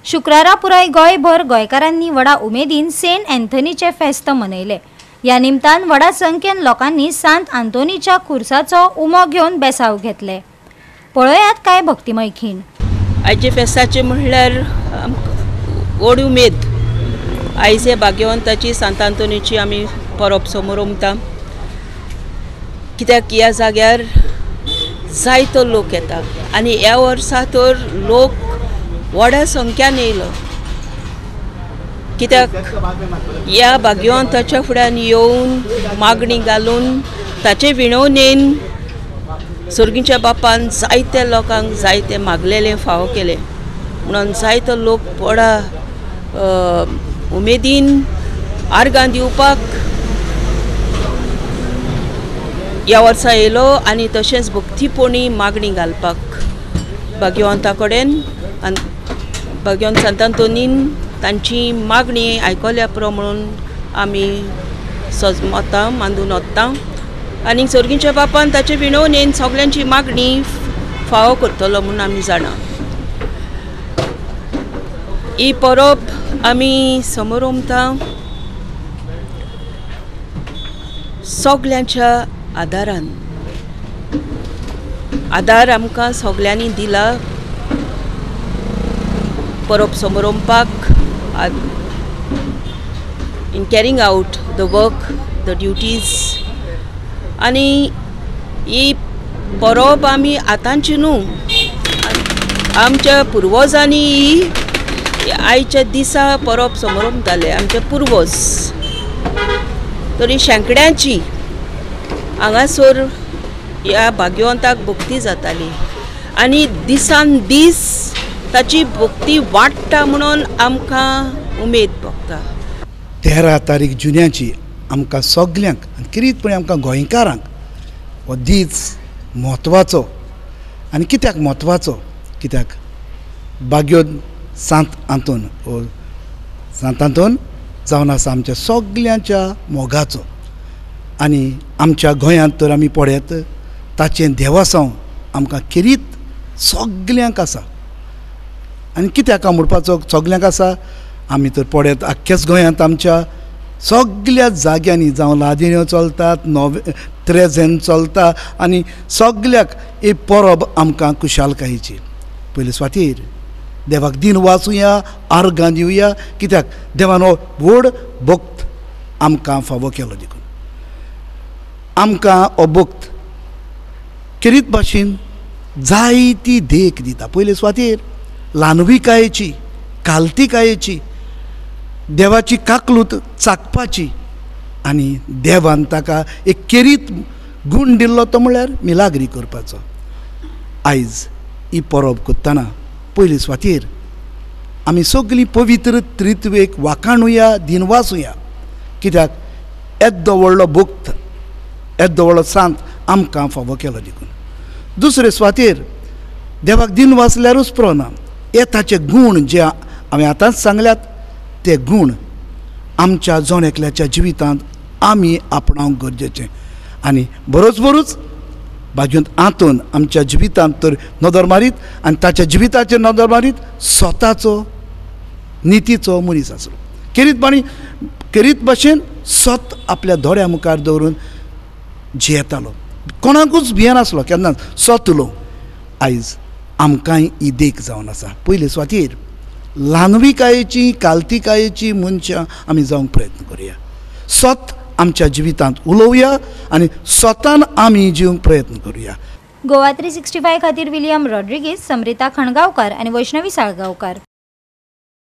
शुक्रारा पुराय गोंयभर गोंयकारांनी व्हडा उमेदीन सेंट एंथनीचे फेस्त मनयले। या निमतान व्हडा संख्येन लोकांनी सांत आंतोनीच्या खुर्साचो उमो घेवन बेसाव घेतले। पळयात काय भक्तिमय खीण। आयचे फेस्ताचे म्हणल्यार व्हड उमेद। आयज हे भाग्यवंताची सांत आंतोनीची आमी परब समोर उमता, कित्याक ह्या जाग्यार जायतो लोक येता आनी ह्या वर्सा तर लोक व्हड्या संख्यान येयलो, कित्याक ह्या भाग्यवंताच्या फुड्यान येवन मागणी घालून ताचे विणवणेन सर्गीच्या बापान जायत्या लोकांक जायते मागलेले फावो केले। म्हणून जायतो लोक व्हडा उमेदीन आर्गां दिवपाक ह्या वर्सा येयलो आनी तशेंच भक्तीपोणी मागणी घालपाक भाग्यवंता कडेन। भाग्यवंत सांत आंतोनीन तांची मागणी आयकल्या प्रमाण आमी सजमतां मांडून वता आनी सर्गीच्या बापान ताचे विणवणेन सगल्यांची मागणी फावो करतलो म्हणून आमी जाणा। ही परब आमी समोर उमता सगल्यांच्या आदारान। आदार आमकां सगल्यांनी दिला परब समोर उमपाक, in carrying out the work, the duties. आनी ही परब आमी आतांची न्हू, आमच्या पुर्वजांनी ही आयच्या दिसा परब समोर उमताले आमचे पुर्वज। तरी शेंकड्यांची हांगासर ह्या भाग्यवंताक भक्ती जाताली आनी दिसान दीस ताची भक्ती वाडटा म्हणून आमकां उमेद भोगता। 13 तारीख जुन्याची आमकां सगल्यांक किरीतपणी आमकां गोंयकारांक हो दीस म्हत्वाचो। आनी कित्याक म्हत्वाचो? कित्याक भाग्यवंत सांत आंतोन हो सांत आंतोन जावन आसा आमच्या सगल्यांच्या मोगाचो। आनी आमच्या गोंयांत तर आमी पळयत ताचें देवासांव आमकां किरीत सगल्यांक आसा। आनी कित्याक म्हणपाचो सगल्यांक आसा? आमी तर पळयत आख्याच गोंयांत आमच्या सगल्या जाग्यांनी जावं लादिन्यो चलतात, त्रेझेन चलता आनी सगल्याक ही परब आमकां खुशालकायेची। पयले सुवातेर देवाक दिन वाचुया, आर्गां दिवया, कित्याक देवान हो व्हड भक्त आमकां फावो केलो देखून। आमकां हो भक्त किरीत भाशेन जायती देख दिता। पयले सुवातेर ल्हानविकायेची, काल्तिकायेची, देवाची काकलूत चाखपाची आनी देवान ताका एक केरीत गूण दिल्लो तो म्हळ्यार मिलाग्री करपाचो। आयज ही परब करतना पयले सुवातेर आमी सगळीं पवित्र त्रित्वेक वाखाणुया, दिन वाचुया, कित्याक येदो व्हडलो भक्त, येदो व्हडलो सांत आमकां फावो केलो देखून। दुसरे सुवातेर देवाक दिन वाचल्यारूच पुरोना, हे ताचे गूण जे हांवें आतांच सांगल्यात ते गूण आमच्या जण एकल्याच्या जिवितांत आमी आपणावंक गरजेचें। आनी बरोच भाग्यवंत आंतोन आमच्या जिवितांत तर नदर मारीत आनी ताच्या जिविताचेर नदर मारीत स्वताचो नितीचो मनीस आसलो। किरीत भाशेन सत आपल्या दोळ्या मुखार दवरून जियेतालो, कोणाकूच भियेनासलो, केन्नाच सत उलोवंक। आयज आमकांय ही देख जावन आसा। पयले सुवातेर ल्हानविकायेची, काल्तिकायेची मनशां आमी जावंक प्रयत्न करुया। सत आमच्या जिवितांत उलोवया आनी स्वतान आमी जिवंक प्रयत्न करुया। गोवा 365 खातीर विलियम रॉड्रिगीस, समरिता खणगांवकार आनी वैष्णवी साळगांवकार।